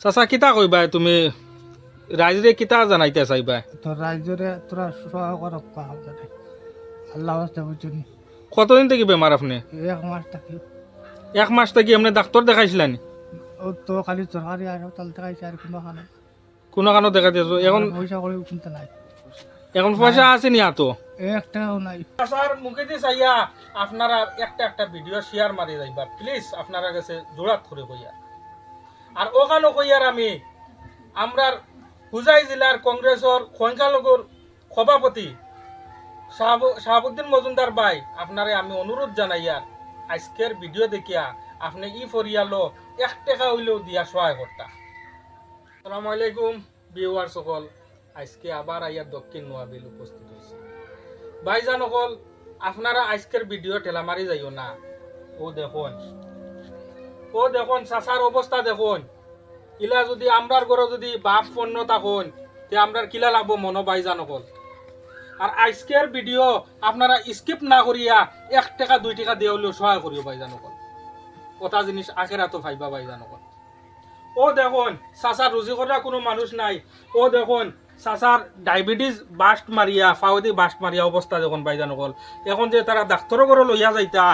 চাচা কিতা কইবা তুমি রাইজরে কিতা জানাইতে চাইবা? তো রাইজরে তোরা সহায় করক কাহাতে আল্লাহ হস্তে বুঝুনি কতদিন থেকে বেমার আপনি? 1 মাস থাকি 1 মাস থেকে আপনি ডাক্তার দেখাইছিলেন? ও তো খালি সরকারি আর তালতে খাইছে আর কোনো খানে কোনো কারণে দেখাইতেছো? এখন পয়সা করে কিনতে নাই এখন পয়সা আছে নি তো? একটাও নাই। চাচার মুখে দিয়ে চাইয়া আপনারা একটা ভিডিও শেয়ার মারি যাইবা প্লিজ, আপনারা কাছে জোড়াত করে কইয়া। আর ওখানে কইয়ার আমরা হুজাই জেলার কংগ্রেসের সংখ্যালঘুর সভাপতি শাহাবুদ্দিন মজুমদার ভাই আপনারে আমি অনুরোধ জানাইয়া আজকের ভিডিও দেখিয়া আপনি ই ফরিয়ালো 1 টাকা হইলেও দিয়া সহায় করতা। আসসালামু আলাইকুম ভিউয়ার সকল, আজকে আবার আইয়া দক্ষিণ নোয়াবিল উপস্থিত হয়েছে। ভাইজান সকল, আপনারা আজকের ভিডিও ঠেলামারি যাইও না। ও দেখুন চাচার অবস্থা দেখুন। ইলা যদি আমরার ঘরে যদি বাপ পণ্য থাকুন তে আমরার কিলা লাগবো মনো ভাইজান সকল। আর আজকের ভিডিও আপনারা স্কিপ না করিয়া 1 টাকা 2 টাকা দিয়ে হলেও সহায় করিও ভাইজান সকল। কথা জিনিস আখেরা তো ভাইবা ভাইজান সকল। ও দেখুন চাচার রুজি করা কোনো মানুষ নাই। ও দেখুন চাচার ডায়াবেটিস বাস্ট মারিয়া ফাউদি বাস্ট মারিয়া অবস্থা দেখুন ভাইজান সকল। এখন যে তারা ডাক্তারের ঘরে লইয়া যাইতা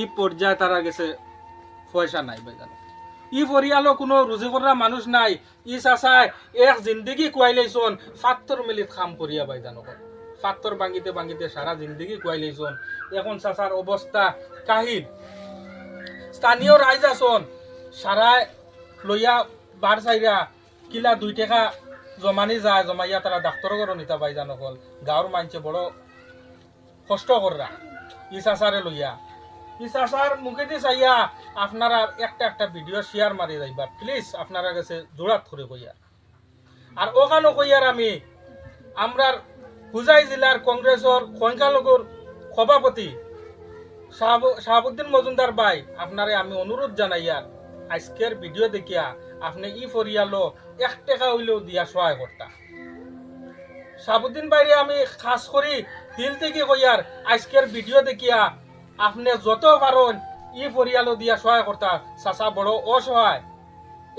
ই পর্যায়ে তারা গেছে পয়সা নাই ভাইজান। ই ফরিয়ালো কোনো রুজি করা মানুষ নাই। ই চাচায় এক জিন্দগি কুয়াই লাইছন ৭০ মিনিট কাম করিয়া ভাইজান সকল। ৭০ ভাঙিতে সারা জিন্দগি কুয়াই লাইছন। এখন চাচার অবস্থা কাহিল। স্থানীয় রাইজ আসন সারা লইয়া বার চাইরা কিলা 2 টাকা জমানি যায়, জমাইয়া তারা ডাক্তার ঘর নিতা ভাইজান সকল। গাঁৱৰ মানুষে বড় কষ্ট কররা ই চাচারে লইয়া। ই চাচার মুখে দিয়ে চাইয়া আপনারা একটা ভিডিও শেয়ার মারি যাইবা প্লিজ, আপনারা কাছে জোড়াত করে কইয়া। আর ওখানে কইয়ার আমরা হুজাই জেলার কংগ্রেসের সংখ্যালঘুর সভাপতি শাহাবুদ্দিন মজুমদার ভাই আপনারে আমি অনুরোধ জানাইয়া আজকের ভিডিও দেখিয়া আপনি ই ফরিয়ালো 1 টাকা হইলেও দিয়া সহায় করতা। শাহাবুদ্দিন ভাইরে আমি খাস করি দিল থেকে কইয়ার আজকের ভিডিও দেখিয়া আপনি যত পারেন ই ফরিয়ালো দিয়া সহায় করতা। চাচা বড় অসহায়,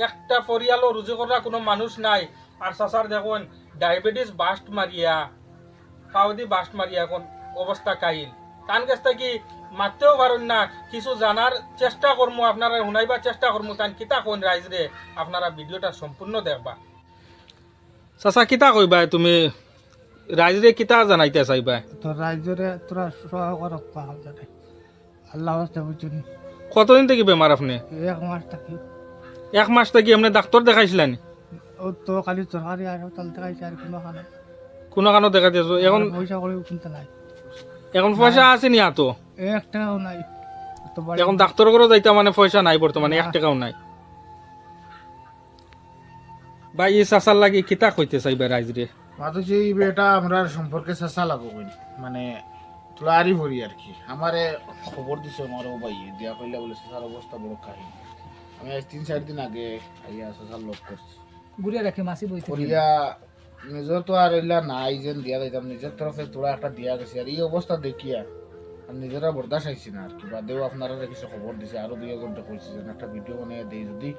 একটা ফরিয়ালো রুজি করা কোনো মানুষ নাই। আর চাচার দেখুন ডায়াবেটিস বাস্ট মারিয়া ফাউদি বাস্ট মারিয়া এখন অবস্থা কাহিল। তান কাছটা কি মারতেও পারেন না। কিছু জানার চেষ্টা করবো, আপনারা শুনাইবার চেষ্টা করবো তান কিতা কোন রাইজরে। আপনারা ভিডিওটা সম্পূর্ণ দেখবা। চাচা কিতা কইবা তুমি রাইজরে কিতা জানাইতে চাইবা? তো রাইজরে তোরা সহায় করক কাহাতে আল্লাহ হস্তে বুঝুনি কতদিন থেকে বেমার আপনি? 1 মাস থাকি 1 মাস থেকে আপনি ডাক্তার দেখাইছিলেন? ও তো খালি সরকারি আর তালতে খাইছে আর কোনো খানে কোনো কারণে দেখাইতেছো? এখন পয়সা করে কিনতে নাই এখন পয়সা আছে নি তো? একটাও নাই। তো এখন ডাক্তার ঘরে যাইতা মানে পয়সা নাই বর্তমানে, 1 টাকাও নাই। ভাই এই চাচার লাগি কিতা কইতে চাইবা রাইজরে? মাতো সেই বেটা আমরা সম্পর্কে চেষ্টা লাগবো মানে তোলারি ভরি আর কি। আমারে খবর দিছে আমার ভাই দিয়া কইলা বলে চেষ্টার অবস্থা বড় কাহিনী। আমি আজ 3-4 দিন আগে আইয়া চেষ্টার লোক করছি গুড়িয়া রাখে মাসি বইতে করিয়া নিজের তো আর এলা নাই যেন দিয়া দিতাম, নিজের তরফে তোরা একটা দিয়া গেছে। আর এই অবস্থা দেখিয়া আর নিজেরা বরদাস্ত আইছি না আর কি। বাদেও আপনারা কিছু খবর দিছে, আরো 2-1 করছি যেন একটা ভিডিও বানিয়ে দিই। যদি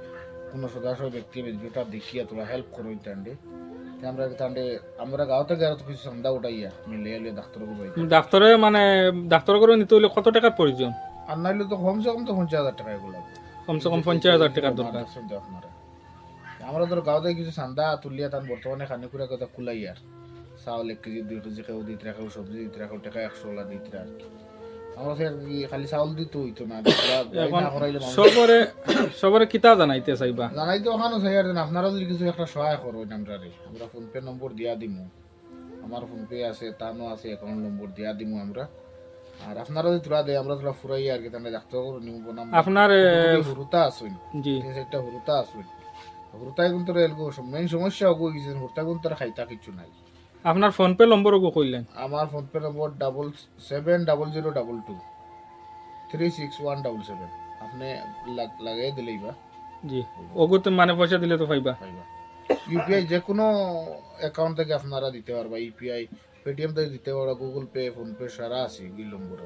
কোনো সদস্য ব্যক্তি ভিডিওটা দেখিয়া তোরা হেল্প করো ইত্যাদি আমরা গাঁও থেকে আর কিছু চান্দা উঠাইয়া মিলে ডাক্তার ডাক্তারে মানে ডাক্তার করে নিতে হইলে কত টাকার প্রয়োজন? আর নাইলে তো কমসে কম তো 50,000 টাকা এগুলো কমসে কম 50,000 টাকার দরকার। আপনারা আমরা ধরো গাঁও থেকে কিছু চান্দা তুলিয়া তার বর্তমানে খানি খুঁড়া কথা কুলাই আর চাউল 1 কেজি 2 কেজি কেউ দিতে রাখো, সবজি দিতে রাখো, টাকা 100 দিতে আর কি। আমরা খালি চাউল দিতে হইতো না। সবরে কিতা জানাইতে চাইবা? জানাইতে ওখানে চাই আর আপনারা যদি কিছু একটা সহায় করবেন আমরা ফোনপে নম্বর দিয়া দিমু। আমার ফোনপে আছে, তানো আছে, অ্যাকাউন্ট নম্বর দিয়া দিমু আমরা। আর আপনারা যদি তোরা দেয় আমরা তোরা ফুরাই আর কি তাহলে ডাক্তার নিমু বনাম। আপনার হুরুতা আসুন জি সেটা হুরুতা আসুন। হুরুতায় কিন্তু এলগো মেইন সমস্যা হগো গিয়েছে, হুরুতা কিন্তু খাইতা কিছু নাই। আপনার ফোনপে নম্বর ওগো কইলেন? আমার ফোনপে নম্বর 770022 36177 আপনি লাগাই দিলেই বা জি ওগুতে মানে পয়সা দিলে তো পাইবা। ইউপিআই যে কোনো অ্যাকাউন্ট থেকে আপনারা দিতে পারবা, ইউপিআই পেটিএম থেকে দিতে পারবা, গুগল পে, ফোন পে সারা আছে এই নম্বরে।